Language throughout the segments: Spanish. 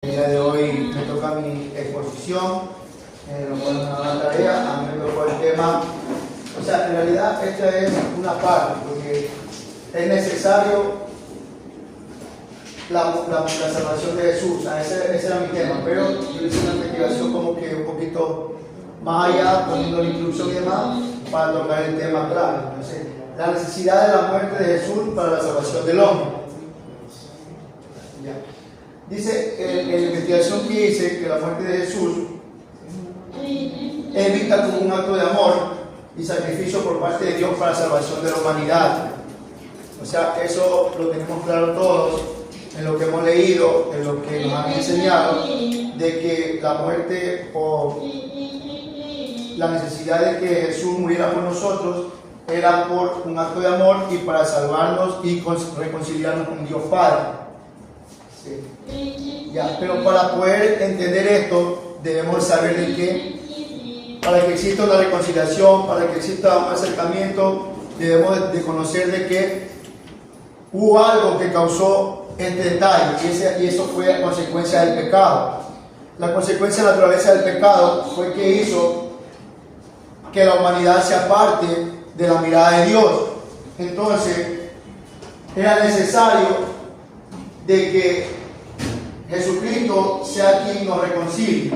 El día de hoy me toca mi exposición, lo cual es una gran tarea. A mí me tocó el tema, o sea, en realidad esta es una parte, porque es necesario la salvación de Jesús. Ese era mi tema, pero yo hice una investigación como que un poquito más allá, poniendo la instrucción y demás, para tocar el tema claro. Entonces, la necesidad de la muerte de Jesús para la salvación del hombre. Ya. Dice en la investigación que hice que la muerte de Jesús es vista como un acto de amor y sacrificio por parte de Dios para la salvación de la humanidad. O sea, eso lo tenemos claro todos en lo que hemos leído, en lo que nos han enseñado, de que la muerte o la necesidad de que Jesús muriera por nosotros era por un acto de amor y para salvarnos y reconciliarnos con Dios Padre. Sí. Ya, pero para poder entender esto, debemos saber de que para que exista una reconciliación, para que exista un acercamiento, debemos de conocer de que hubo algo que causó este detalle, y eso fue a consecuencia del pecado. La consecuencia de la naturaleza del pecado fue que hizo que la humanidad se aparte de la mirada de Dios. Entonces, era necesario de que Jesucristo sea quien nos reconcilie.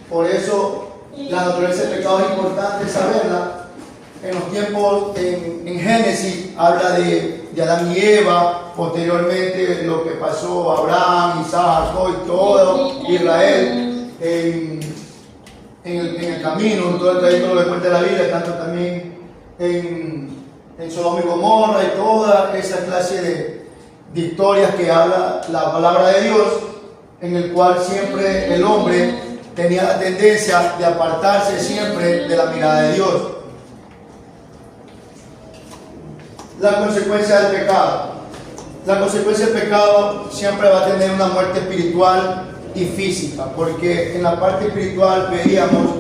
Por eso, la naturaleza del pecado es importante saberla. En los tiempos, en Génesis, habla de Adán y Eva, posteriormente lo que pasó Abraham, Isaac, Jacob y todo Israel en el camino, en todo el trayecto lo que cuenta la Biblia, tanto también en Sodoma y Gomorra y toda esa clase de historias que habla la palabra de Dios, en el cual siempre el hombre tenía la tendencia de apartarse siempre de la mirada de Dios. La consecuencia del pecado. La consecuencia del pecado siempre va a tener una muerte espiritual y física, porque en la parte espiritual veíamos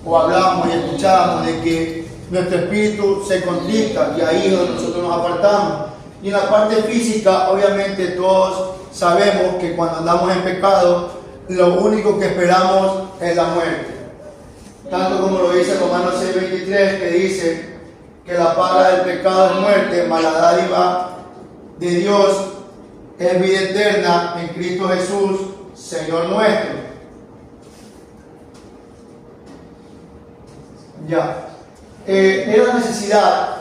o hablábamos y escuchábamos de que nuestro espíritu se contrista y ahí es donde nosotros nos apartamos. Y en la parte física, obviamente todos sabemos que cuando andamos en pecado, lo único que esperamos es la muerte. Tanto como lo dice Romanos 6:23, que dice que la paga del pecado es muerte, mas la dádiva de Dios es vida eterna en Cristo Jesús, Señor nuestro. Ya. Era la necesidad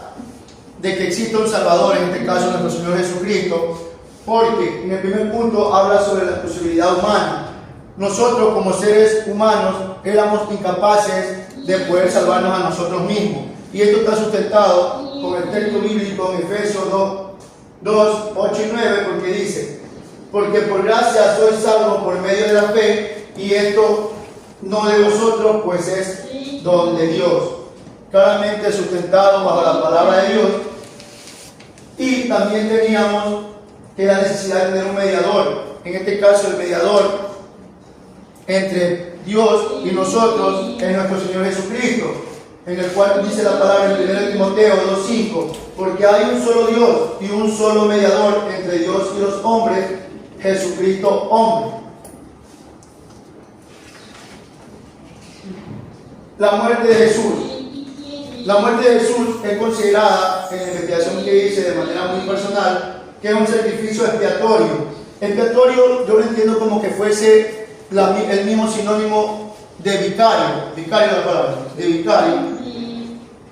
de que exista un Salvador, en este caso nuestro Señor Jesucristo, porque en el primer punto habla sobre la posibilidad humana. Nosotros como seres humanos éramos incapaces de poder salvarnos a nosotros mismos. Y esto está sustentado con el texto bíblico en Efesios 2, 8 y 9, porque dice: porque por gracia sois salvos por medio de la fe, y esto no de vosotros, pues es don de Dios. Claramente sustentado bajo la palabra de Dios. Y también teníamos que la necesidad de tener un mediador. En este caso, el mediador entre Dios y nosotros es nuestro Señor Jesucristo, en el cual dice la palabra en 1 Timoteo 2:5, porque hay un solo Dios y un solo mediador entre Dios y los hombres, Jesucristo hombre. La muerte de Jesús. La muerte de Jesús es considerada, en la investigación que hice de manera muy personal, que es un sacrificio expiatorio. Expiatorio yo lo entiendo como que fuese el mismo sinónimo de vicario es la palabra, de vicario,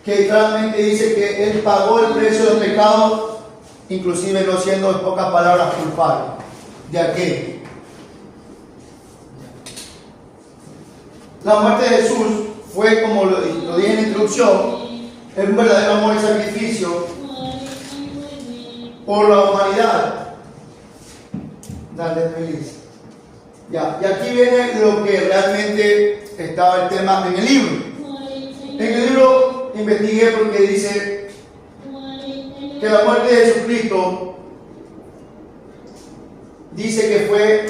que claramente dice que Él pagó el precio del pecado, inclusive no siendo en pocas palabras culpable de aquel. La muerte de Jesús fue, como lo dije en la introducción, un verdadero amor y sacrificio por la humanidad. Dale, feliz. Ya, y aquí viene lo que realmente estaba el tema en el libro. En el libro investigué porque dice que la muerte de Jesucristo dice que fue,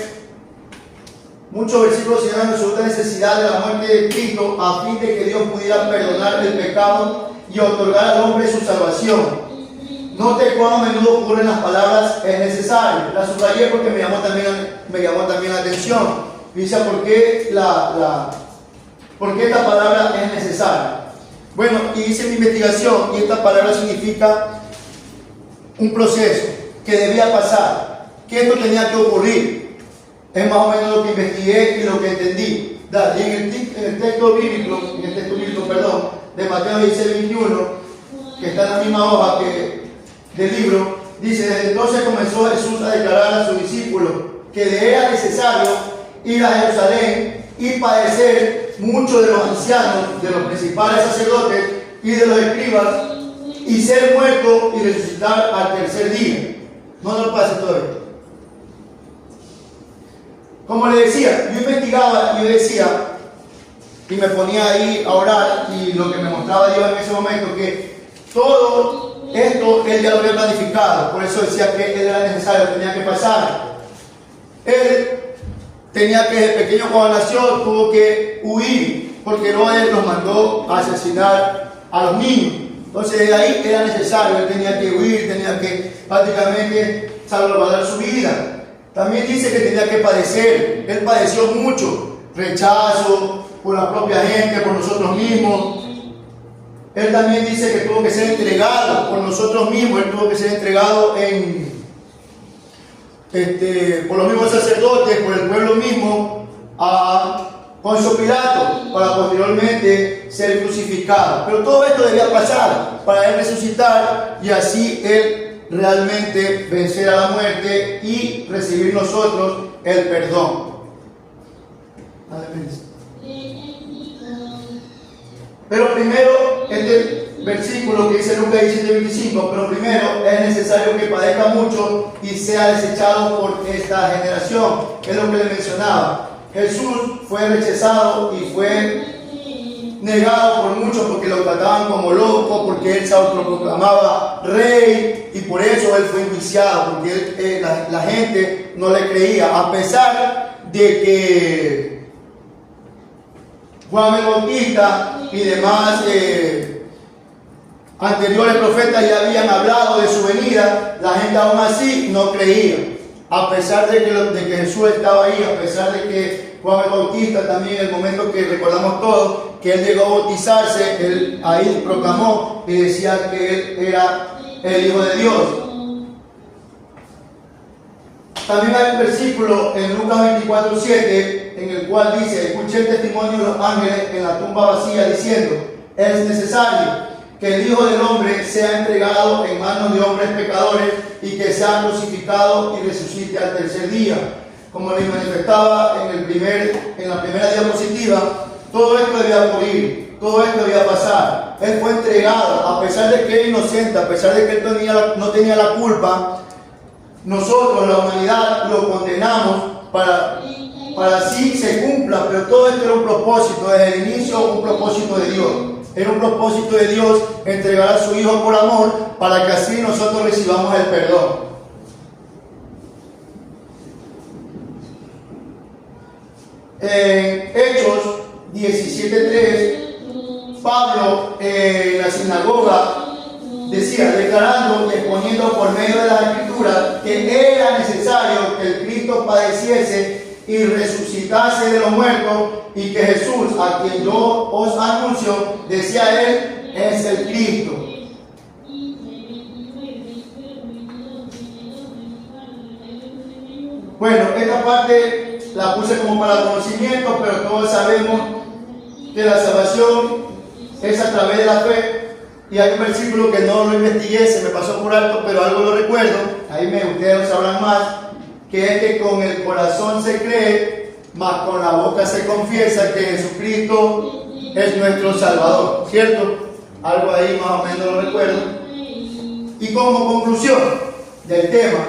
muchos versículos señalan la absoluta necesidad de la muerte de Cristo a fin de que Dios pudiera perdonar el pecado y otorgar al hombre su salvación. Note cuán a menudo ocurren las palabras es necesario. La subrayé porque me llamó también la atención. Dice, ¿por qué esta palabra es necesaria? Bueno, y hice mi investigación y esta palabra significa un proceso que debía pasar, que esto tenía que ocurrir. Es más o menos lo que investigué y lo que entendí. Y en el texto bíblico, de Mateo 16:21, que está en la misma hoja del libro, dice, desde entonces comenzó Jesús a declarar a sus discípulos que le era necesario ir a Jerusalén y padecer mucho de los ancianos, de los principales sacerdotes y de los escribas, y ser muerto y resucitar al tercer día. No nos pase todo esto. Como le decía, yo investigaba y yo decía, y me ponía ahí a orar, y lo que me mostraba Dios en ese momento, que todo esto Él ya lo había planificado. Por eso decía que Él era necesario, tenía que pasar. Él tenía que, desde pequeño cuando nació, tuvo que huir, porque Herodes los mandó a asesinar a los niños. Entonces de ahí era necesario, él tenía que huir, tenía que prácticamente salvaguardar su vida. También dice que tenía que padecer. Él padeció mucho, rechazo por la propia gente, por nosotros mismos. Él también dice que tuvo que ser entregado por nosotros mismos. Él tuvo que ser entregado por los mismos sacerdotes, por el pueblo mismo, a Poncio Pilato, para posteriormente ser crucificado. Pero todo esto debía pasar para él resucitar y así él realmente vencer a la muerte y recibir nosotros el perdón. Pero primero, este versículo que dice Lucas 17:25, pero primero es necesario que padezca mucho y sea desechado por esta generación. Es lo que le mencionaba. Jesús fue rechazado y fue negado por muchos porque lo trataban como loco, porque él se autoproclamaba rey y por eso él fue enjuiciado, porque la gente no le creía, a pesar de que Juan el Bautista y demás anteriores profetas ya habían hablado de su venida. La gente aún así no creía, a pesar de que Jesús estaba ahí, a pesar de que Juan el Bautista también, en el momento que recordamos todos, que él llegó a bautizarse, él ahí proclamó y decía que él era el Hijo de Dios. También hay un versículo en Lucas 24:7 en el cual dice: escuché el testimonio de los ángeles en la tumba vacía diciendo, es necesario que el Hijo del Hombre sea entregado en manos de hombres pecadores y que sea crucificado y resucite al tercer día. Como les manifestaba en la primera diapositiva, todo esto debía ocurrir, todo esto debía pasar. Él fue entregado, a pesar de que era inocente, a pesar de que él no tenía la culpa. Nosotros, la humanidad, lo condenamos para así se cumpla, pero todo esto era un propósito, desde el inicio un propósito de Dios. Era un propósito de Dios entregar a su Hijo por amor para que así nosotros recibamos el perdón. En Hechos 17:3, Pablo en la sinagoga decía, declarando y exponiendo por medio de las Escrituras que era necesario que el Cristo padeciese y resucitase de los muertos, y que Jesús, a quien yo os anuncio, decía él, es el Cristo. Bueno, esta parte la puse como para conocimiento, pero todos sabemos que la salvación es a través de la fe. Y hay un versículo que no lo investigué, se me pasó por alto, pero algo lo recuerdo, ustedes lo sabrán más, que es que con el corazón se cree, mas con la boca se confiesa que Jesucristo es nuestro Salvador, ¿cierto? Algo ahí más o menos lo recuerdo. Y como conclusión del tema,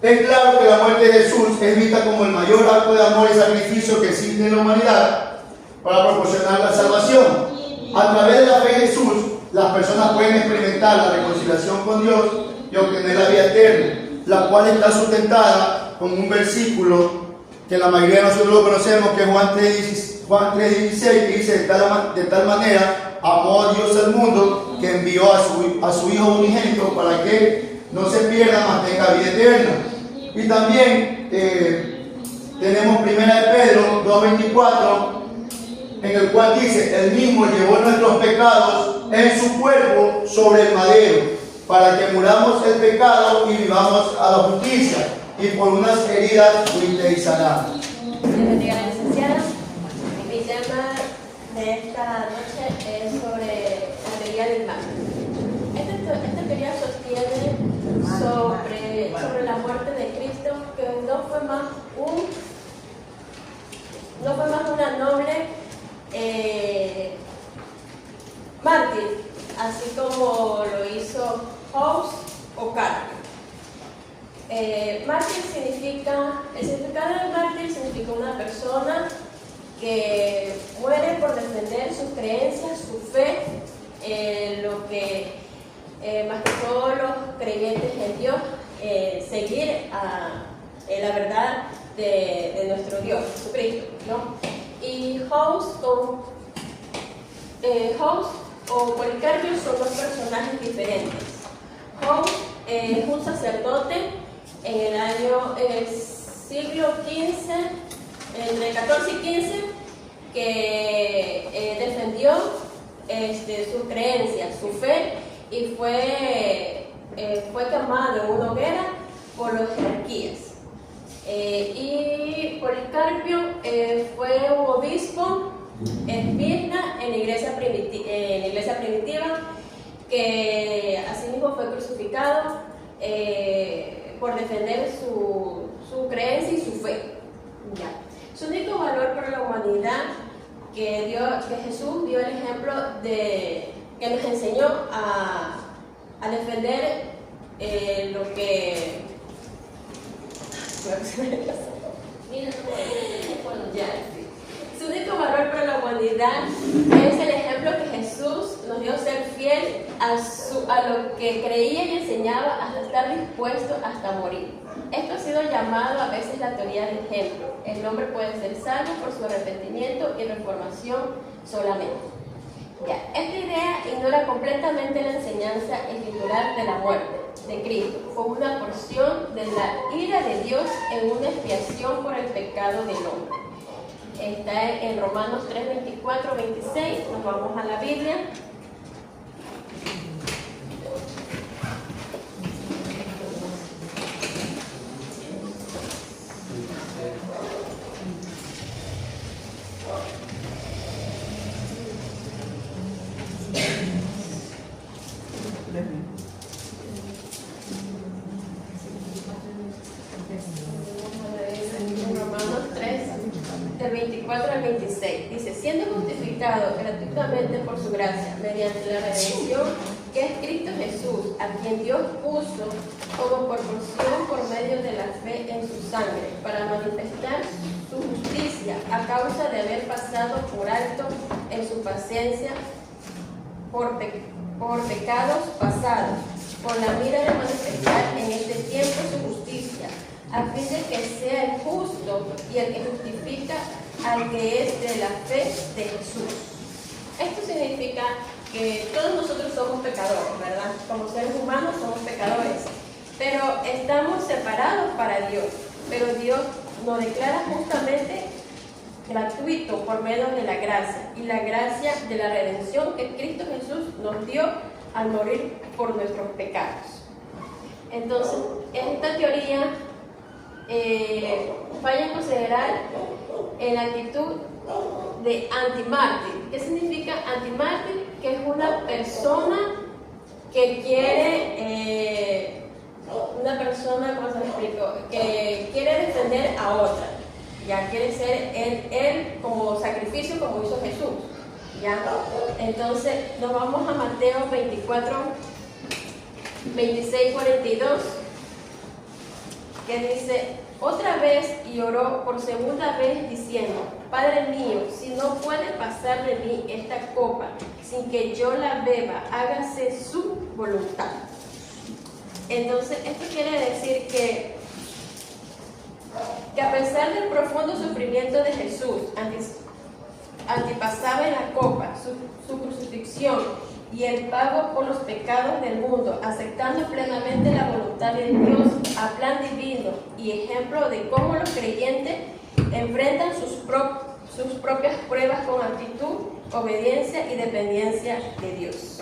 es claro que la muerte de Jesús es vista como el mayor acto de amor y sacrificio que existe en la humanidad para proporcionar la salvación. A través de la fe en Jesús, las personas pueden experimentar la reconciliación con Dios y obtener la vida eterna, la cual está sustentada con un versículo que la mayoría de nosotros lo conocemos, que es Juan 3:16, que dice, de tal manera amó a Dios al mundo, que envió a su Hijo unigénito para que no se pierda, mas tenga vida eterna. Y también tenemos 1 Pedro 2:24, en el cual dice: Él mismo llevó nuestros pecados en su cuerpo sobre el madero, para que muramos el pecado y vivamos a la justicia, y por unas heridas fuisteis sanados. Bendiga la licenciada. Mi tema de esta noche es sobre la teoría del mal. Esta teoría sostiene sobre la muerte de Cristo, que no fue más una noble mártir, así como lo hizo House o Carter. Mártir significa, el significado de mártir significa una persona que muere por defender sus creencias, su fe, lo que más que todos los creyentes en Dios, seguir la verdad de nuestro Dios, Jesucristo, ¿no? Y House o Policarpio son dos personajes diferentes. House es un sacerdote en el año siglo XV, entre 14 y 15, que defendió sus creencias, su fe, y fue quemado en una hoguera por las jerarquías. Y Policarpio fue un obispo esmirna en la iglesia primitiva, que asimismo fue crucificado por defender su creencia y su fe. Ya. Su único valor para la humanidad que Jesús dio el ejemplo que nos enseñó a defender lo que su único valor para la humanidad es el ejemplo que Jesús nos dio, ser fiel a lo que creía y enseñaba, hasta estar dispuesto hasta morir. Esto ha sido llamado a veces la teoría del ejemplo. El hombre puede ser salvo por su arrepentimiento y reformación solamente. Ya, esta idea ignora completamente la enseñanza escritural de la muerte de Cristo como una porción de la ira de Dios en una expiación por el pecado del hombre. Está en Romanos 3, 24, 26. Nos vamos a la Biblia. Del 24 al 26, dice: siendo justificado gratuitamente por su gracia, mediante la redención que es Cristo Jesús, a quien Dios puso como proporción por medio de la fe en su sangre, para manifestar su justicia a causa de haber pasado por alto en su paciencia por pecados pasados, por la mira de manifestar en este tiempo su justicia, a fin de que sea el justo y el que justifica al que es de la fe de Jesús. Esto significa que todos nosotros somos pecadores, ¿verdad? Como seres humanos somos pecadores, pero estamos separados para Dios. Pero Dios nos declara justamente gratuito por medio de la gracia, y la gracia de la redención que Cristo Jesús nos dio al morir por nuestros pecados. Entonces, esta teoría vaya a considerar la actitud de antimártir. ¿Qué significa antimártir? Que es una persona que quiere, ¿cómo se lo explico? Que quiere defender a otra, ya quiere ser él como sacrificio, como hizo Jesús, ¿ya? Entonces nos vamos a Mateo 24, 26, 42, que dice: otra vez, y oró por segunda vez diciendo: Padre mío, si no puede pasar de mí esta copa sin que yo la beba, hágase su voluntad. Entonces, esto quiere decir que a pesar del profundo sufrimiento de Jesús, antipasaba en la copa su crucifixión y el pago por los pecados del mundo, aceptando plenamente la voluntad de Dios a plan divino y ejemplo de cómo los creyentes enfrentan sus propias pruebas con actitud, obediencia y dependencia de Dios.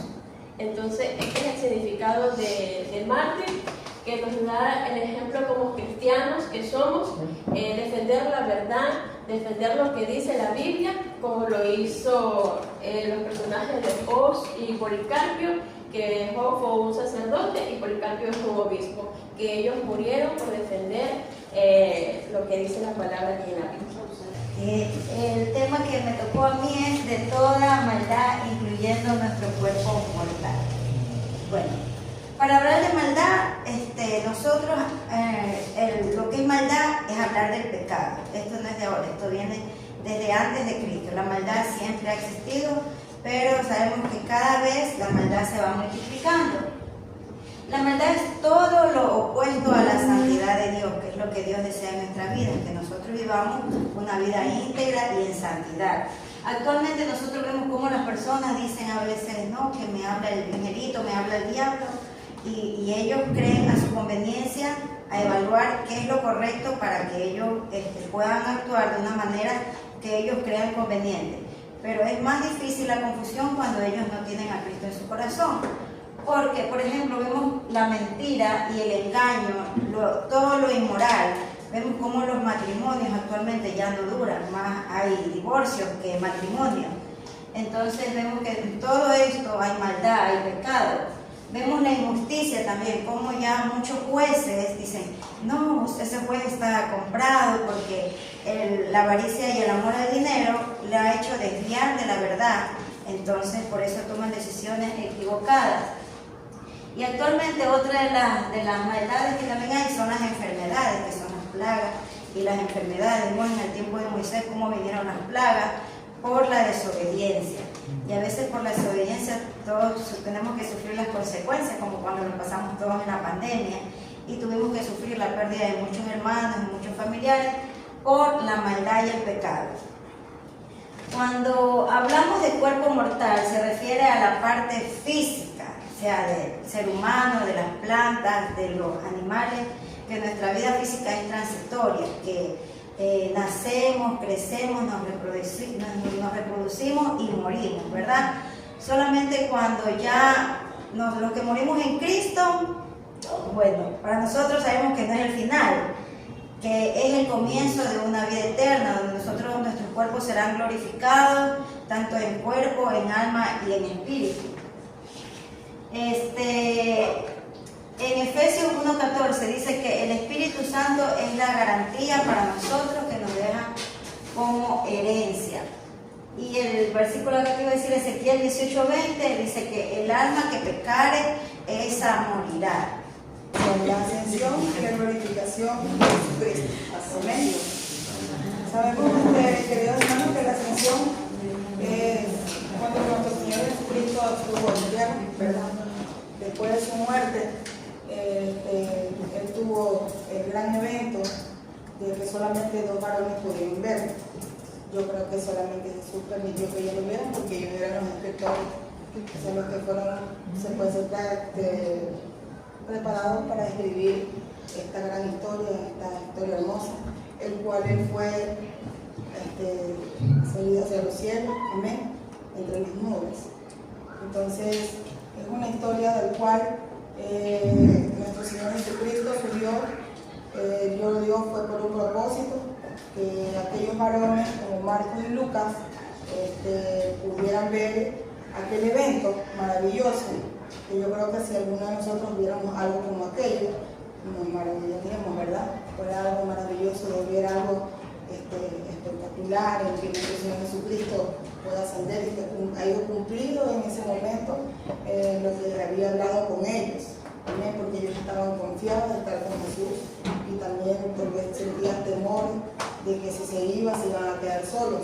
Entonces, este es el significado del mártir, que nos da el ejemplo como cristianos que somos, defender la verdad, defender lo que dice la Biblia, como lo hizo los personajes de Jos y Policarpio, que Jos fue un sacerdote y Policarpio es un obispo, que ellos murieron por defender lo que dice la palabra aquí en la Biblia. El tema que me tocó a mí es de toda maldad, incluyendo nuestro cuerpo mortal. Bueno, para hablar de maldad, nosotros, lo que es maldad es hablar del pecado. Esto no es de ahora, esto viene desde antes de Cristo. La maldad siempre ha existido, pero sabemos que cada vez la maldad se va multiplicando. La maldad es todo lo opuesto a la santidad de Dios, que es lo que Dios desea en nuestra vida, que nosotros vivamos una vida íntegra y en santidad. Actualmente nosotros vemos cómo las personas dicen a veces, no, que me habla el angelito, me habla el diablo, y ellos creen a su conveniencia a evaluar qué es lo correcto para que ellos puedan actuar de una manera que ellos crean conveniente. Pero es más difícil la confusión cuando ellos no tienen a Cristo en su corazón. Porque, por ejemplo, vemos la mentira y el engaño, todo lo inmoral. Vemos cómo los matrimonios actualmente ya no duran, más hay divorcios que matrimonios. Entonces vemos que en todo esto hay maldad, hay pecado. Vemos la injusticia también, como ya muchos jueces dicen, no, ese juez está comprado porque la avaricia y el amor al dinero le ha hecho desviar de la verdad. Entonces por eso toman decisiones equivocadas. Y actualmente otra de las maldades que también hay son las enfermedades, que son las plagas y las enfermedades. Vemos en el tiempo de Moisés cómo vinieron las plagas por la desobediencia. Y a veces por la desobediencia todos tenemos que sufrir las consecuencias, como cuando nos pasamos todos en la pandemia y tuvimos que sufrir la pérdida de muchos hermanos y muchos familiares por la maldad y el pecado. Cuando hablamos de cuerpo mortal se refiere a la parte física, o sea, del ser humano, de las plantas, de los animales, que nuestra vida física es transitoria, que nacemos, crecemos, nos reproducimos y morimos, ¿verdad? Solamente cuando ya los que morimos en Cristo, bueno, para nosotros sabemos que no es el final, que es el comienzo de una vida eterna, donde nuestros cuerpos serán glorificados, tanto en cuerpo, en alma y en espíritu. En Efesios 1:14 dice que el Espíritu Santo es la garantía para nosotros que nos deja como herencia. Y el versículo que iba a decir, Ezequiel 18:20, dice que el alma que pecare, esa morirá. Con la ascensión y la glorificación de Jesucristo. Amén. Sabemos, queridos hermanos, que la ascensión es cuando nuestro Señor Jesucristo estuvo en la tierra, ¿verdad? Después de su muerte, él tuvo el gran evento de que solamente 2 varones pudieron ver. Yo creo que solamente Jesús permitió que ellos lo vieran porque ellos eran los espectadores, o sea, los que fueron, se puede ser preparados para escribir esta gran historia, esta historia hermosa, el cual él fue salido hacia los cielos, amén, entre las nubes. Entonces, es una historia del cual nuestro Señor Jesucristo subió, Dios fue por un propósito, que aquellos varones como Marcos y Lucas pudieran ver aquel evento maravilloso, que yo creo que si alguno de nosotros viéramos algo como aquello, nos maravillaríamos, ¿verdad? Fuera algo maravilloso de ver algo espectacular en que nuestro Señor Jesucristo pueda ascender y que haya cumplido en ese momento lo que había hablado con ellos, también porque ellos estaban confiados de estar con Jesús y también porque sentían temor de que si se iban se iban a quedar solos,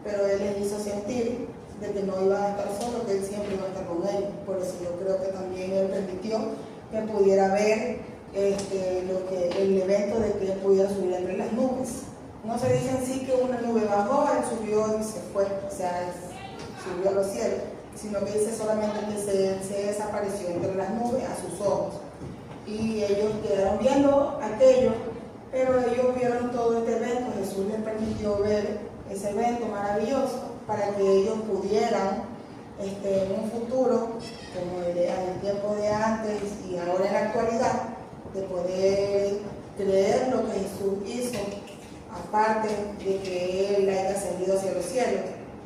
pero Él les hizo sentir de que no iban a estar solos, que Él siempre iba a estar con ellos. Por eso yo creo que también Él permitió que pudiera ver el evento de que Él pudiera subir entre las nubes. No se dice en sí que una nube bajó, Él subió y se fue, o sea, subió a los cielos, sino que dice solamente que se desapareció entre las nubes a sus ojos. Y ellos quedaron viendo aquello, pero ellos vieron todo este evento. Jesús les permitió ver ese evento maravilloso para que ellos pudieran en un futuro, como en el tiempo de antes y ahora en la actualidad, de poder creer lo que Jesús hizo, aparte de que Él haya ascendido hacia los cielos.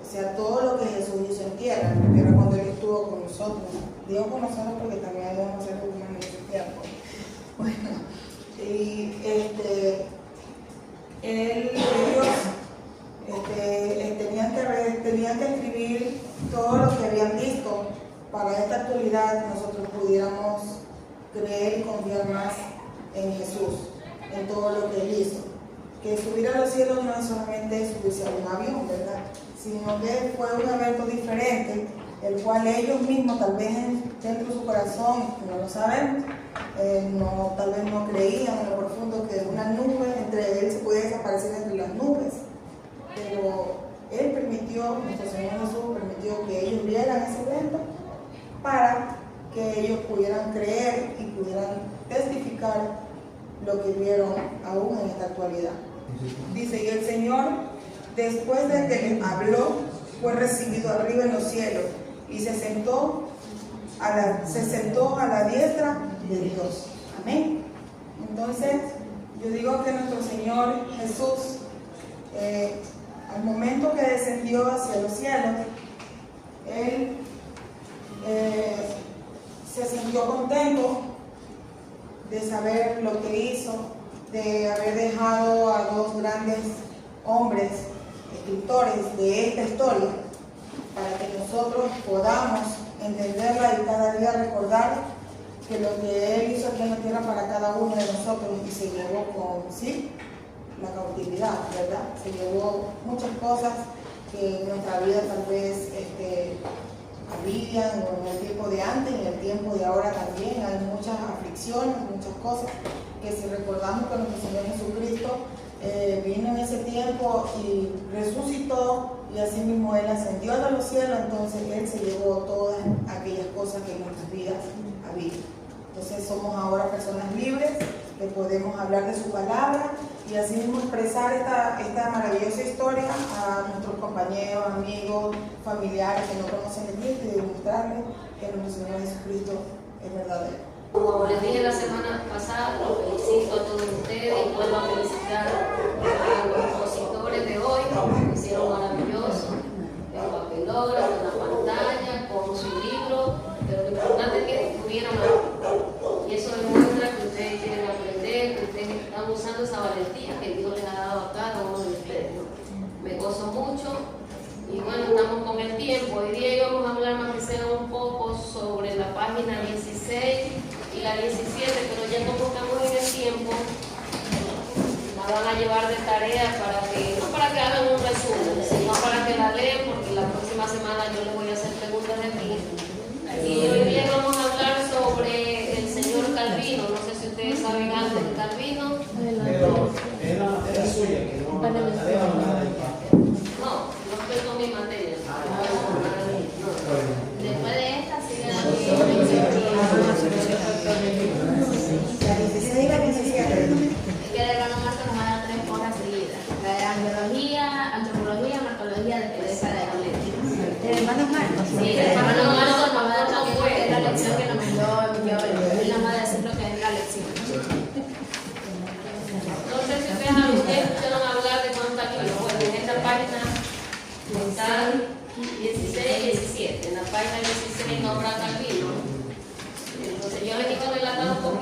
O sea, todo lo que Jesús hizo en tierra, porque era cuando Él estuvo con nosotros. Digo con nosotros porque también habíamos seres humanos en ese tiempo. Bueno, y ellos tenían que escribir todo lo que habían visto para esta actualidad nosotros pudiéramos creer y confiar más en Jesús, en todo lo que Él hizo. Que subir a los cielos no es solamente subirse a un avión, ¿verdad? Sino que fue un evento diferente, el cual ellos mismos, tal vez dentro de su corazón, no lo sabemos, tal vez no creían en lo profundo que una nube, entre Él se puede desaparecer entre las nubes, pero Él permitió, nuestro Señor Jesús permitió que ellos vieran ese evento para que ellos pudieran creer y pudieran testificar lo que vieron aún en esta actualidad. Dice, y el Señor, después de que les habló, fue recibido arriba en los cielos y se sentó a la diestra de Dios. Amén. Entonces, yo digo que nuestro Señor Jesús, al momento que descendió hacia los cielos, Él se sintió contento de saber lo que hizo, de haber dejado a dos grandes hombres, escritores de esta historia, para que nosotros podamos entenderla y cada día recordar que lo que Él hizo aquí en la tierra para cada uno de nosotros, y se llevó consigo la cautividad, ¿verdad? Se llevó muchas cosas que en nuestra vida tal vez habían, o en el tiempo de antes y en el tiempo de ahora también hay muchas aflicciones, muchas cosas que si recordamos que nuestro Señor Jesucristo vino en ese tiempo y resucitó, y así mismo Él ascendió a los cielos, entonces Él se llevó todas aquellas cosas que en nuestras vidas había. Entonces somos ahora personas libres, que podemos hablar de su palabra y así mismo expresar esta maravillosa historia a nuestros compañeros, amigos, familiares que no conocen de Cristo, y demostrarles que nuestro Señor Jesucristo es verdadero. Como les dije la semana pasada, los felicito a todos ustedes y vuelvo a felicitar a los expositores de hoy, que hicieron maravilloso, el papelógrafo, en la pantalla, con su libro, pero lo importante es que estuvieron ahí. Y eso demuestra que ustedes quieren aprender, que ustedes están usando esa valentía que Dios les ha dado a cada uno de ustedes, ¿no? Me gozo mucho. Y bueno, estamos con el tiempo. Hoy día íbamos a hablar más que sea un poco sobre la página 16 y la 17, pero ya como estamos en el tiempo, la van a llevar de tarea no para que hagan un resumen, sino para que la lean, porque la próxima semana yo les voy a hacer preguntas de aquí. Y hoy día vamos a hablar sobre el señor Calvino. No sé si ustedes saben algo de Calvino. Pero era suya, que no la tarea o nada de parte. No estoy con mi materia. Después de esta sigue la es que de Hermano Marco nos va a dar 3 horas seguidas. La de angiología, antropología, marcología de Teresa de Aletti. ¿De hermanos Marcos? Sí, de Hermano Marco nos va a dar también la lección que nos envió él nos va a decir lo que es la lección. No sé si ustedes escucharon hablar de cuánto aquí, bueno, en esta página están 16 y 17. En la página 16 nombra Calvino. Entonces yo les iba a relatar un poco